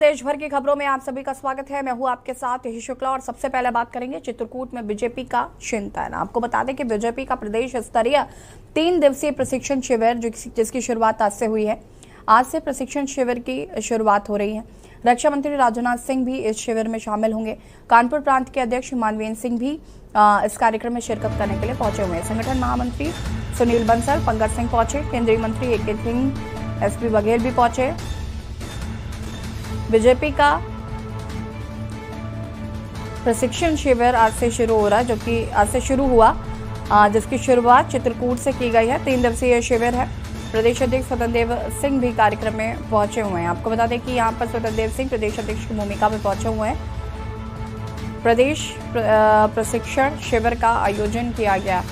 देश भर की खबरों में आप सभी का स्वागत है। मैं हूं आपके साथ यही शुक्ला और सबसे पहले बात करेंगे चित्रकूट में बीजेपी का चिंतन। आपको बता दें कि बीजेपी का प्रदेश स्तरीय 3 दिवसीय प्रशिक्षण शिविर जिसकी शुरुआत आज से हुई है। आज से प्रशिक्षण शिविर की शुरुआत हो रही है। रक्षा मंत्री राजनाथ सिंह भी इस शिविर में शामिल होंगे। कानपुर प्रांत के अध्यक्ष मानवेंद्र सिंह भी इस कार्यक्रम में शिरकत करने के लिए पहुंचे हुए हैं। संगठन महामंत्री सुनील बंसल, पंकज सिंह पहुंचे। केंद्रीय मंत्री ए.के. सिंह, एसपी बघेल भी पहुंचे। बीजेपी का प्रशिक्षण शिविर आज से शुरू हो रहा है, जो कि आज से शुरू हुआ, जिसकी शुरुआत चित्रकूट से की गई है। 3 दिवसीय शिविर है। प्रदेश अध्यक्ष स्वतंत्र देव सिंह भी कार्यक्रम में पहुंचे हुए हैं। आपको बता दें कि यहाँ पर स्वतंत्र देव सिंह प्रदेश अध्यक्ष की भूमिका में पहुंचे हुए हैं। प्रदेश प्रशिक्षण शिविर का आयोजन किया गया।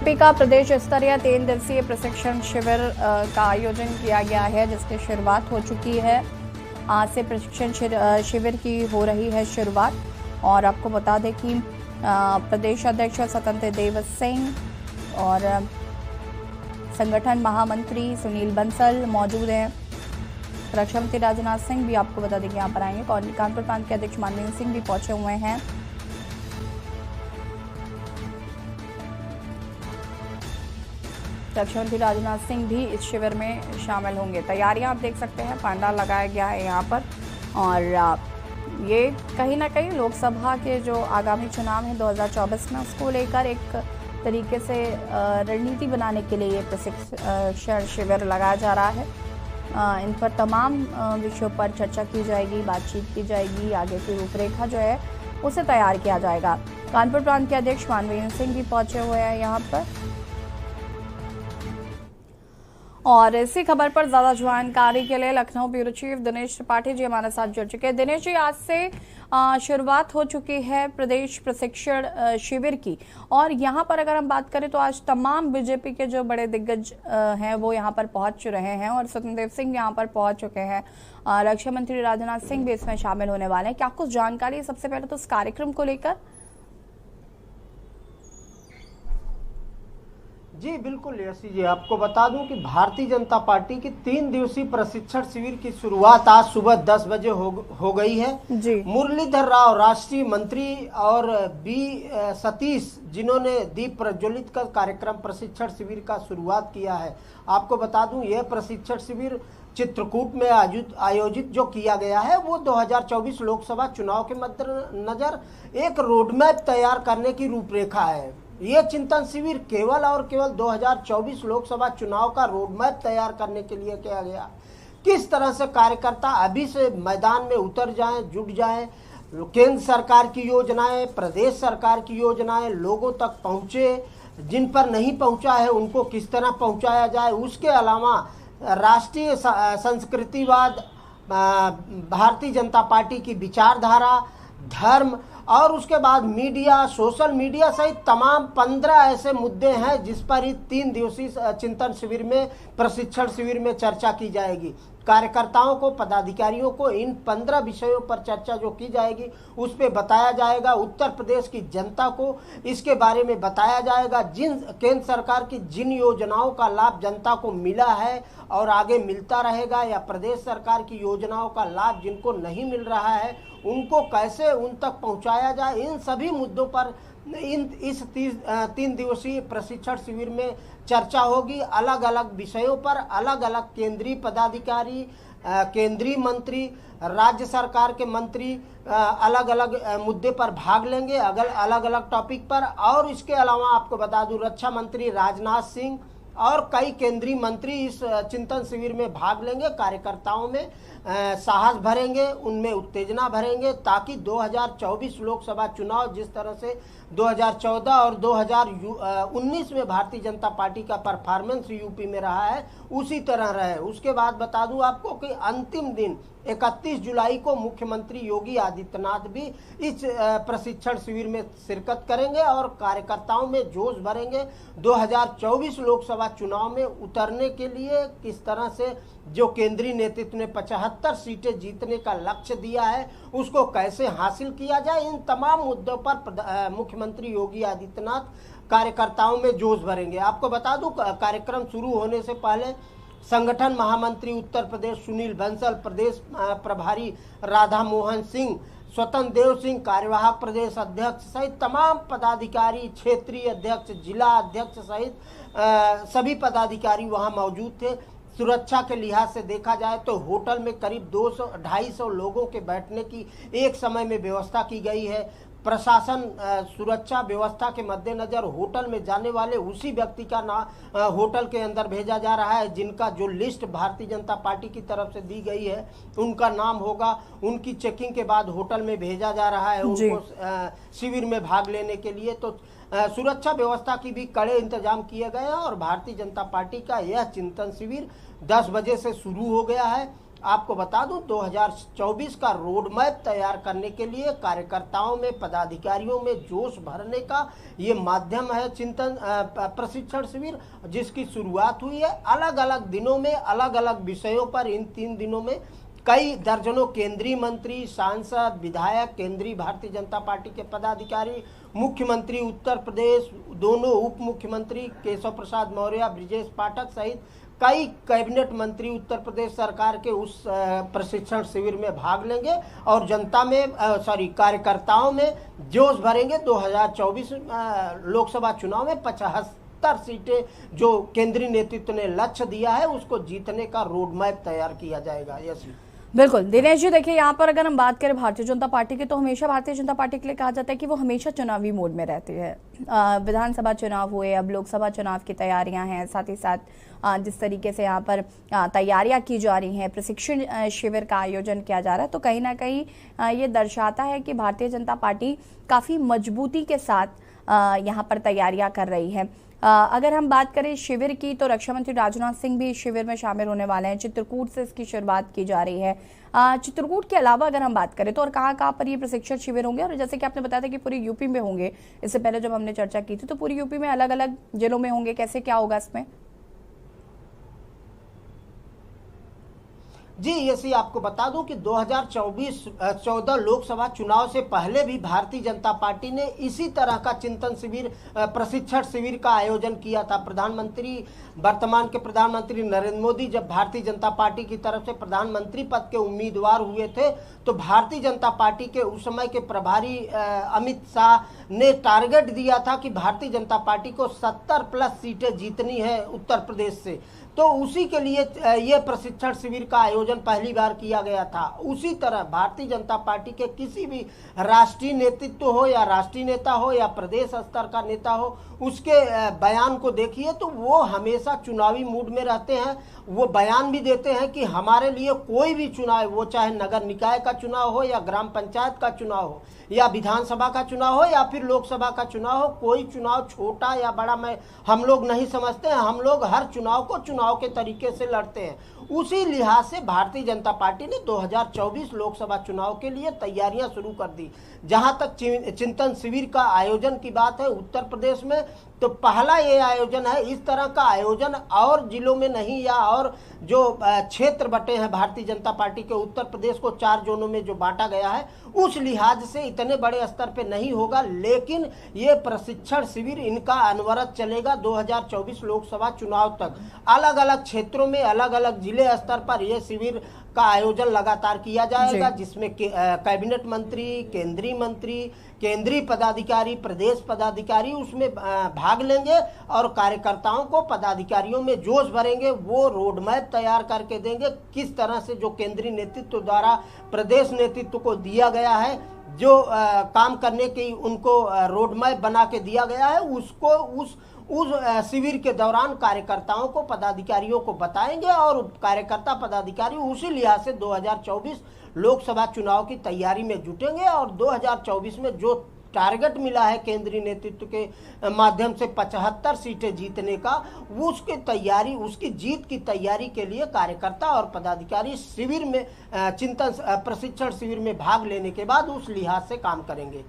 बीजेपी का प्रदेश स्तरीय 3 दिवसीय प्रशिक्षण शिविर का आयोजन किया गया है, जिसकी शुरुआत हो चुकी है। आज से प्रशिक्षण शिविर की हो रही है शुरुआत। और आपको बता दें कि प्रदेश अध्यक्ष स्वतंत्र देव सिंह और संगठन महामंत्री सुनील बंसल मौजूद हैं। रक्षा मंत्री राजनाथ सिंह भी आपको बता दें कि यहाँ पर आएंगे। कानपुर प्रांत के अध्यक्ष मानवेंद्र सिंह भी पहुंचे हुए हैं। रक्षा मंत्री राजनाथ सिंह भी इस शिविर में शामिल होंगे। तैयारियां आप देख सकते हैं, पंडाल लगाया गया है यहाँ पर। और ये कहीं ना कहीं लोकसभा के जो आगामी चुनाव है 2024 में, उसको लेकर एक तरीके से रणनीति बनाने के लिए ये प्रशिक्षण शिविर लगाया जा रहा है। इन पर तमाम विषयों पर चर्चा की जाएगी, बातचीत की जाएगी। आगे की रूपरेखा जो है उसे तैयार किया जाएगा। कानपुर प्रांत के अध्यक्ष मानवेंद्र सिंह भी पहुंचे हुए हैं यहाँ पर। और इसी खबर पर ज्यादा जानकारी के लिए लखनऊ ब्यूरो चीफ दिनेश त्रिपाठी जी हमारे साथ जुड़ चुके हैं। दिनेश जी, आज से शुरुआत हो चुकी है प्रदेश प्रशिक्षण शिविर की, और यहाँ पर अगर हम बात करें तो आज तमाम बीजेपी के जो बड़े दिग्गज हैं वो यहाँ पर पहुंच रहे हैं और स्वतंत्र देव सिंह यहाँ पर पहुंच चुके हैं। रक्षा मंत्री राजनाथ सिंह भी इसमें शामिल होने वाले हैं। क्या कुछ जानकारी सबसे पहले तो इस कार्यक्रम को लेकर? जी बिल्कुल यशी जी, आपको बता दूं कि भारतीय जनता पार्टी की 3 दिवसीय प्रशिक्षण शिविर की शुरुआत आज सुबह 10 बजे हो गई है जी। मुरलीधर राव राष्ट्रीय मंत्री और बी सतीश, जिन्होंने दीप प्रज्वलित कर कार्यक्रम प्रशिक्षण शिविर का शुरुआत किया है। आपको बता दूं यह प्रशिक्षण शिविर चित्रकूट में आयोजित जो किया गया है वो 2024 लोकसभा चुनाव के मद्देनजर एक रोडमैप तैयार करने की रूपरेखा है। ये चिंतन शिविर केवल और केवल 2024 लोकसभा चुनाव का रोडमैप तैयार करने के लिए किया गया। किस तरह से कार्यकर्ता अभी से मैदान में उतर जाएं, जुट जाएं, केंद्र सरकार की योजनाएं, प्रदेश सरकार की योजनाएं लोगों तक पहुंचे, जिन पर नहीं पहुंचा है उनको किस तरह पहुंचाया जाए। उसके अलावा राष्ट्रीय संस्कृतिवाद, भारतीय जनता पार्टी की विचारधारा, धर्म और उसके बाद मीडिया, सोशल मीडिया सहित तमाम 15 ऐसे मुद्दे हैं जिस पर इस 3 दिवसीय चिंतन शिविर में, प्रशिक्षण शिविर में चर्चा की जाएगी। कार्यकर्ताओं को, पदाधिकारियों को इन 15 विषयों पर चर्चा जो की जाएगी उस पर बताया जाएगा। उत्तर प्रदेश की जनता को इसके बारे में बताया जाएगा, जिन केंद्र सरकार की जिन योजनाओं का लाभ जनता को मिला है और आगे मिलता रहेगा, या प्रदेश सरकार की योजनाओं का लाभ जिनको नहीं मिल रहा है उनको कैसे उन तक पहुंचाया जाए। इन सभी मुद्दों पर इस 3 दिवसीय प्रशिक्षण शिविर में चर्चा होगी। अलग अलग विषयों पर अलग अलग केंद्रीय पदाधिकारी, केंद्रीय मंत्री, राज्य सरकार के मंत्री अलग अलग मुद्दे पर भाग लेंगे, अलग अलग टॉपिक पर। और इसके अलावा आपको बता दूं रक्षा मंत्री राजनाथ सिंह और कई केंद्रीय मंत्री इस चिंतन शिविर में भाग लेंगे। कार्यकर्ताओं में साहस भरेंगे, उनमें उत्तेजना भरेंगे, ताकि 2024 लोकसभा चुनाव जिस तरह से 2014 और 2019 में भारतीय जनता पार्टी का परफॉर्मेंस यूपी में रहा है उसी तरह रहे। उसके बाद बता दूं आपको कि अंतिम दिन 31 जुलाई को मुख्यमंत्री योगी आदित्यनाथ भी इस प्रशिक्षण शिविर में शिरकत करेंगे और कार्यकर्ताओं में जोश भरेंगे। 2024 लोकसभा चुनाव में उतरने के लिए किस तरह से जो केंद्रीय नेतृत्व ने 75 सीटें जीतने का लक्ष्य दिया है उसको कैसे हासिल किया जाए, इन तमाम मुद्दों पर मुख्यमंत्री योगी आदित्यनाथ कार्यकर्ताओं में जोश भरेंगे। आपको बता दूं कार्यक्रम शुरू होने से पहले संगठन महामंत्री उत्तर प्रदेश सुनील बंसल, प्रदेश प्रभारी राधा मोहन सिंह, स्वतंत्र देव सिंह, कार्यवाहक प्रदेश अध्यक्ष सहित तमाम पदाधिकारी, क्षेत्रीय अध्यक्ष, जिला अध्यक्ष सहित सभी पदाधिकारी वहां मौजूद थे। सुरक्षा के लिहाज से देखा जाए तो होटल में करीब 200-250 लोगों के बैठने की एक समय में व्यवस्था की गई है। प्रशासन सुरक्षा व्यवस्था के मद्देनजर होटल में जाने वाले उसी व्यक्ति का नाम होटल के अंदर भेजा जा रहा है जिनका जो लिस्ट भारतीय जनता पार्टी की तरफ से दी गई है उनका नाम होगा। उनकी चेकिंग के बाद होटल में भेजा जा रहा है उनको शिविर में भाग लेने के लिए। तो सुरक्षा व्यवस्था की भी कड़े इंतजाम किए गए हैं और भारतीय जनता पार्टी का यह चिंतन शिविर 10 बजे से शुरू हो गया है। आपको बता दूं 2024 का रोड मैप तैयार करने के लिए कार्यकर्ताओं में, पदाधिकारियों में जोश भरने का ये माध्यम है चिंतन प्रशिक्षण शिविर, जिसकी शुरुआत हुई है। अलग अलग दिनों में अलग अलग विषयों पर इन 3 दिनों में कई दर्जनों केंद्रीय मंत्री, सांसद, विधायक, केंद्रीय भारतीय जनता पार्टी के पदाधिकारी, मुख्यमंत्री उत्तर प्रदेश, दोनों उप मुख्यमंत्री केशव प्रसाद मौर्य, ब्रिजेश पाठक सहित कई कैबिनेट मंत्री उत्तर प्रदेश सरकार के उस प्रशिक्षण शिविर में भाग लेंगे और जनता में कार्यकर्ताओं में जोश भरेंगे। 2024 लोकसभा चुनाव में 75 सीटें जो केंद्रीय नेतृत्व ने लक्ष्य दिया है उसको जीतने का रोड मैप तैयार किया जाएगा। यस बिल्कुल दिनेश जी, देखिए यहाँ पर अगर हम बात करें भारतीय जनता पार्टी की, तो हमेशा भारतीय जनता पार्टी के लिए कहा जाता है कि वो हमेशा चुनावी मोड में रहती है। विधानसभा चुनाव हुए, अब लोकसभा चुनाव की तैयारियां हैं, साथ ही साथ जिस तरीके से यहाँ पर तैयारियां की जा रही हैं, प्रशिक्षण शिविर का आयोजन किया जा रहा है, तो कहीं ना कहीं ये दर्शाता है कि भारतीय जनता पार्टी काफ़ी मजबूती के साथ यहाँ पर तैयारियां कर रही है। अगर हम बात करें शिविर की, तो रक्षा मंत्री राजनाथ सिंह भी इस शिविर में शामिल होने वाले हैं। चित्रकूट से इसकी शुरुआत की जा रही है। चित्रकूट के अलावा अगर हम बात करें तो और कहाँ पर ये प्रशिक्षण शिविर होंगे, और जैसे कि आपने बताया था कि पूरी यूपी में होंगे, इससे पहले जब हमने चर्चा की थी तो पूरी यूपी में अलग अलग जिलों में होंगे, कैसे क्या होगा इसमें? जी यसी आपको बता दूं कि 2014 लोकसभा चुनाव से पहले भी भारतीय जनता पार्टी ने इसी तरह का चिंतन शिविर, प्रशिक्षण शिविर का आयोजन किया था। वर्तमान के प्रधानमंत्री नरेंद्र मोदी जब भारतीय जनता पार्टी की तरफ से प्रधानमंत्री पद के उम्मीदवार हुए थे तो भारतीय जनता पार्टी के उस समय के प्रभारी अमित शाह ने टारगेट दिया था कि भारतीय जनता पार्टी को 70+ सीटें जीतनी है उत्तर प्रदेश से। तो उसी के लिए ये प्रशिक्षण शिविर का आयोजन पहली बार किया गया था। उसी तरह भारतीय जनता पार्टी के किसी भी राष्ट्रीय नेतृत्व हो या राष्ट्रीय नेता हो या प्रदेश स्तर का नेता हो, उसके बयान को देखिए तो वो हमेशा चुनावी मूड में रहते हैं। वो बयान भी देते हैं कि हमारे लिए कोई भी चुनाव, वो चाहे नगर निकाय का चुनाव हो या ग्राम पंचायत का चुनाव हो या विधानसभा का चुनाव हो या फिर लोकसभा का चुनाव हो, कोई चुनाव छोटा या बड़ा हम लोग नहीं समझते हैं। हम लोग हर चुनाव को चुनाव के तरीके से लड़ते हैं। उसी लिहाज से भारतीय जनता पार्टी ने 2024 लोकसभा चुनाव के लिए तैयारियां शुरू कर दी। जहां तक चिंतन शिविर का आयोजन की बात है उत्तर प्रदेश में, तो पहला ये आयोजन है। इस तरह का आयोजन और जिलों में नहीं, या और जो क्षेत्र बटे हैं भारतीय जनता पार्टी के उत्तर प्रदेश को 4 जोनों में जो बांटा गया है, उस लिहाज से इतने बड़े स्तर पे नहीं होगा। लेकिन ये प्रशिक्षण शिविर इनका अनवरत चलेगा 2024 लोकसभा चुनाव तक। अलग अलग क्षेत्रों में अलग अलग जिले स्तर पर यह शिविर का आयोजन लगातार किया जाएगा, जिसमें कैबिनेट मंत्री, केंद्रीय मंत्री, केंद्रीय पदाधिकारी, प्रदेश पदाधिकारी उसमें भाग लेंगे और कार्यकर्ताओं को, पदाधिकारियों में जोश भरेंगे। वो रोड मैप तैयार करके देंगे किस तरह से जो केंद्रीय नेतृत्व द्वारा प्रदेश नेतृत्व को दिया गया है, जो काम करने की उनको रोड मैप बना के दिया गया है, उसको उस शिविर के दौरान कार्यकर्ताओं को, पदाधिकारियों को बताएंगे और कार्यकर्ता पदाधिकारी उसी लिहाज से 2024 लोकसभा चुनाव की तैयारी में जुटेंगे और 2024 में जो टारगेट मिला है केंद्रीय नेतृत्व के माध्यम से 75 सीटें जीतने का, वो उसकी तैयारी, उसकी जीत की तैयारी के लिए कार्यकर्ता और पदाधिकारी शिविर में चिंतन प्रशिक्षण शिविर में भाग लेने के बाद उस लिहाज से काम करेंगे।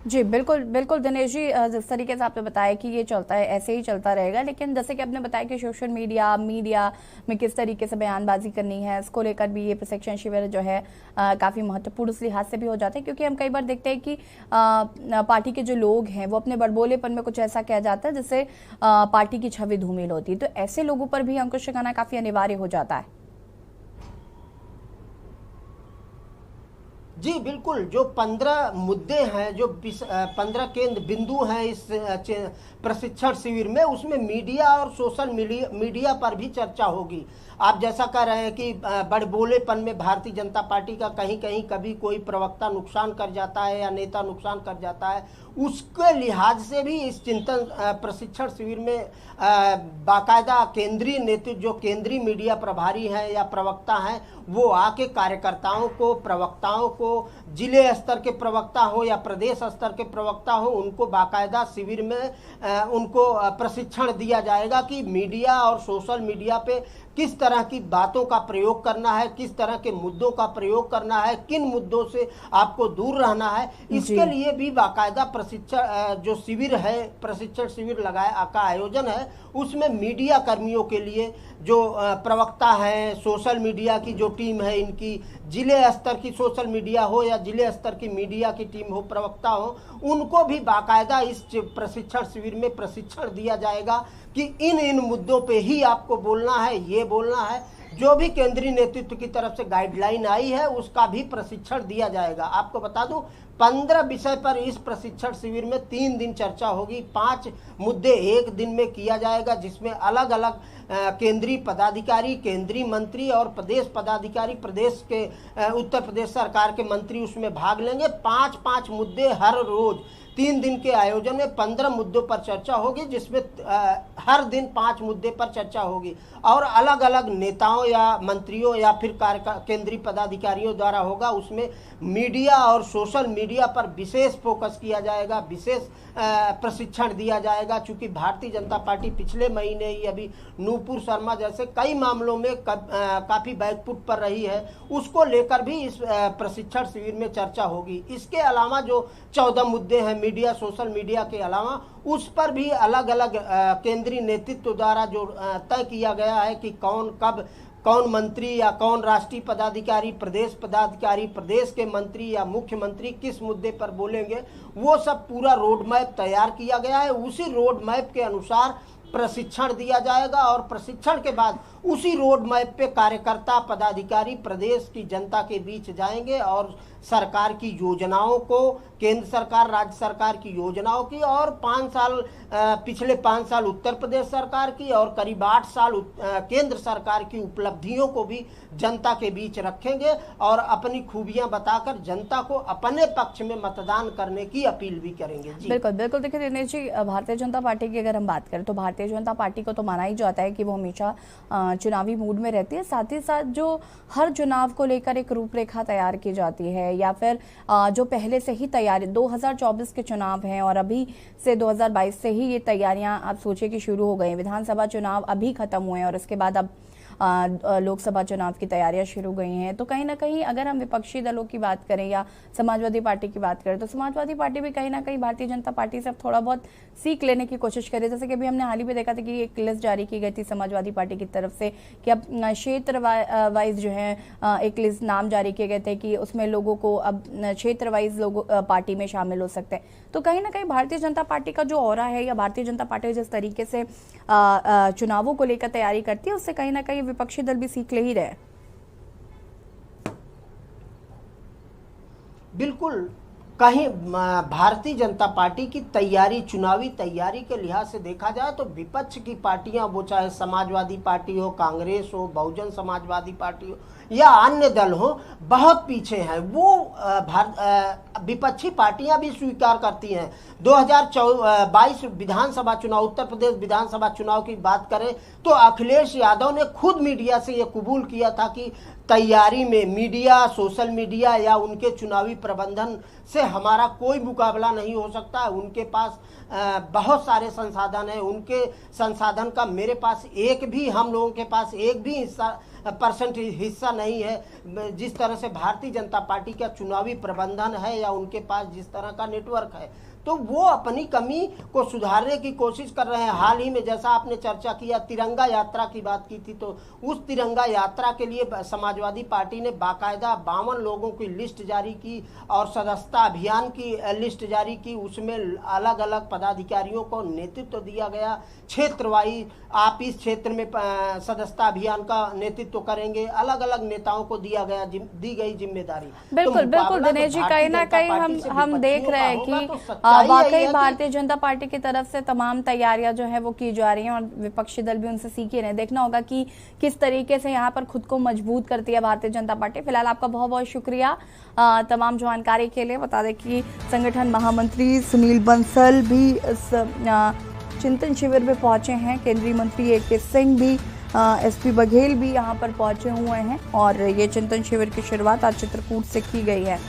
जी बिल्कुल बिल्कुल दिनेश जी, जिस तरीके से आपने बताया कि ये चलता है, ऐसे ही चलता रहेगा, लेकिन जैसे कि आपने बताया कि सोशल मीडिया में किस तरीके से बयानबाजी करनी है, इसको लेकर भी ये प्रशिक्षण शिविर जो है काफ़ी महत्वपूर्ण उस लिहाज से भी हो जाते हैं, क्योंकि हम कई बार देखते हैं कि पार्टी के जो लोग हैं वो अपने बड़बोलेपन में कुछ ऐसा कह जाता है जिससे पार्टी की छवि धूमिल होती है, तो ऐसे लोगों पर भी अंकुश लगाना काफ़ी अनिवार्य हो जाता है। जी बिल्कुल, जो 15 मुद्दे हैं, जो 15 केंद्र बिंदु हैं इस प्रशिक्षण शिविर में, उसमें मीडिया और सोशल मीडिया पर भी चर्चा होगी। आप जैसा कह रहे हैं कि बड़बोलेपन में भारतीय जनता पार्टी का कहीं कहीं कभी कोई प्रवक्ता नुकसान कर जाता है या नेता नुकसान कर जाता है, उसके लिहाज से भी इस चिंतन प्रशिक्षण शिविर में बाकायदा केंद्रीय नेतृत्व, जो केंद्रीय मीडिया प्रभारी हैं या प्रवक्ता हैं, वो आके कार्यकर्ताओं को, प्रवक्ताओं को, जिले स्तर के प्रवक्ता हो या प्रदेश स्तर के प्रवक्ता हो, उनको बाकायदा शिविर में उनको प्रशिक्षण दिया जाएगा कि मीडिया और सोशल मीडिया पे किस तरह की बातों का प्रयोग करना है, किस तरह के मुद्दों का प्रयोग करना है, किन मुद्दों से आपको दूर रहना है। इसके लिए भी बाकायदा प्रशिक्षण जो शिविर है, प्रशिक्षण शिविर का आयोजन है, उसमें मीडिया कर्मियों के लिए जो प्रवक्ता हैं, सोशल मीडिया की जो टीम है, इनकी जिले स्तर की सोशल मीडिया हो या जिले स्तर की मीडिया की टीम हो, प्रवक्ता हो, उनको भी बाकायदा इस प्रशिक्षण शिविर में प्रशिक्षण दिया जाएगा कि इन मुद्दों पे ही आपको बोलना है, ये बोलना है। जो भी केंद्रीय नेतृत्व की तरफ से गाइडलाइन आई है उसका भी प्रशिक्षण दिया जाएगा। आपको बता दूं, 15 विषय पर इस प्रशिक्षण शिविर में 3 दिन चर्चा होगी। 5 मुद्दे एक दिन में किया जाएगा, जिसमें अलग अलग केंद्रीय पदाधिकारी, केंद्रीय मंत्री और प्रदेश पदाधिकारी, प्रदेश के उत्तर प्रदेश सरकार के मंत्री उसमें भाग लेंगे। 5-5 मुद्दे हर रोज 3 दिन के आयोजन में 15 मुद्दों पर चर्चा होगी, जिसमें हर दिन 5 मुद्दे पर चर्चा होगी और अलग अलग नेताओं या मंत्रियों या फिर केंद्रीय पदाधिकारियों द्वारा होगा। उसमें मीडिया और सोशल मीडिया पर विशेष फोकस किया जाएगा, विशेष प्रशिक्षण दिया जाएगा। चूंकि भारतीय जनता पार्टी पिछले महीने ही अभी नूपुर शर्मा जैसे कई मामलों में काफ़ी बैकफुट पर रही है, उसको लेकर भी इस प्रशिक्षण शिविर में चर्चा होगी। इसके अलावा जो 14 मुद्दे हैं मीडिया, सोशल मीडिया के अलावा, उस पर भी अलग अलग केंद्रीय नेतृत्व द्वारा जो तय किया गया है कि कौन मंत्री या कौन राष्ट्रीय पदाधिकारी, प्रदेश पदाधिकारी, प्रदेश के मंत्री या मुख्यमंत्री किस मुद्दे पर बोलेंगे, वो सब पूरा रोड मैप तैयार किया गया है। उसी रोड मैप के अनुसार प्रशिक्षण दिया जाएगा और प्रशिक्षण के बाद उसी रोड मैप पे कार्यकर्ता पदाधिकारी प्रदेश की जनता के बीच जाएंगे और सरकार की योजनाओं को, केंद्र सरकार, राज्य सरकार की योजनाओं की और 5 साल पिछले 5 साल उत्तर प्रदेश सरकार की और करीब 8 साल केंद्र सरकार की उपलब्धियों को भी जनता के बीच रखेंगे और अपनी खूबियां बताकर जनता को अपने पक्ष में मतदान करने की अपील भी करेंगे। जी बिल्कुल बिल्कुल, देखिए दिनेश जी, भारतीय जनता पार्टी की अगर हम बात करें तो भारतीय जनता पार्टी को तो माना ही जाता है कि वो हमेशा चुनावी मूड में रहती है। साथ ही साथ जो हर चुनाव को लेकर एक रूपरेखा तैयार की जाती है या फिर जो पहले से ही तैयारी, 2024 के चुनाव हैं और अभी से 2022 से ही ये तैयारियां आप सोचिए कि शुरू हो गई। विधानसभा चुनाव अभी खत्म हुए हैं और इसके बाद अब लोकसभा चुनाव की तैयारियां शुरू गई हैं। तो कहीं ना कहीं अगर हम विपक्षी दलों की बात करें या समाजवादी पार्टी की बात करें तो समाजवादी पार्टी भी कहीं ना कहीं भारतीय जनता पार्टी से थोड़ा बहुत सीख लेने की कोशिश करे। जैसे कि अभी हमने हाल ही में देखा था कि एक लिस्ट जारी की गई थी समाजवादी पार्टी की तरफ से कि अब क्षेत्र वाइज जो है एक लिस्ट नाम जारी किए गए थे कि उसमें लोगों को अब क्षेत्र वाइज लोग पार्टी में शामिल हो सकते हैं। तो कहीं ना कहीं भारतीय जनता पार्टी का जो ऑरा है या भारतीय जनता पार्टी जिस तरीके से चुनावों को लेकर तैयारी करती है, उससे कहीं ना कहीं विपक्षी दल भी सीख ले ही रहे। बिल्कुल, कहीं भारतीय जनता पार्टी की तैयारी, चुनावी तैयारी के लिहाज से देखा जाए तो विपक्ष की पार्टियां, वो चाहे समाजवादी पार्टी हो, कांग्रेस हो, बहुजन समाजवादी पार्टी हो या अन्य दल हो, बहुत पीछे हैं। वो विपक्षी पार्टियां भी स्वीकार करती हैं। 2022 विधानसभा चुनाव, उत्तर प्रदेश विधानसभा चुनाव की बात करें तो अखिलेश यादव ने खुद मीडिया से ये कबूल किया था कि तैयारी में मीडिया, सोशल मीडिया या उनके चुनावी प्रबंधन से हमारा कोई मुकाबला नहीं हो सकता है। उनके पास बहुत सारे संसाधन हैं। उनके संसाधन का मेरे पास हम लोगों के पास एक भी हिस्सा नहीं है। जिस तरह से भारतीय जनता पार्टी का चुनावी प्रबंधन है या उनके पास जिस तरह का नेटवर्क है, तो वो अपनी कमी को सुधारने की कोशिश कर रहे हैं। हाल ही में जैसा आपने चर्चा किया, तिरंगा यात्रा की बात की थी, तो उस तिरंगा यात्रा के लिए समाजवादी पार्टी ने बाकायदा 52 लोगों की लिस्ट जारी की और सदस्यता अभियान की लिस्ट जारी की। उसमें अलग अलग पदाधिकारियों को नेतृत्व दिया गया, क्षेत्र वाइज। आप इस क्षेत्र में सदस्यता अभियान का नेतृत्व करेंगे, अलग अलग नेताओं को दी गई जिम्मेदारी। बिल्कुल बिल्कुल दिनेश जी, कहीं ना कहीं हम देख रहे हैं कि वाकई भारतीय जनता पार्टी की तरफ से तमाम तैयारियां जो है वो की जा रही हैं और विपक्षी दल भी उनसे सीख ही रहे हैं। देखना होगा कि किस तरीके से यहाँ पर खुद को मजबूत करती है भारतीय जनता पार्टी। फिलहाल आपका बहुत बहुत शुक्रिया तमाम जानकारी के लिए। बता दें कि संगठन महामंत्री सुनील बंसल भी इस चिंतन शिविर में पहुंचे हैं। केंद्रीय मंत्री AK सिंह भी, SP बघेल भी यहाँ पर पहुंचे हुए हैं और ये चिंतन शिविर की शुरुआत आज चित्रकूट से की गई है।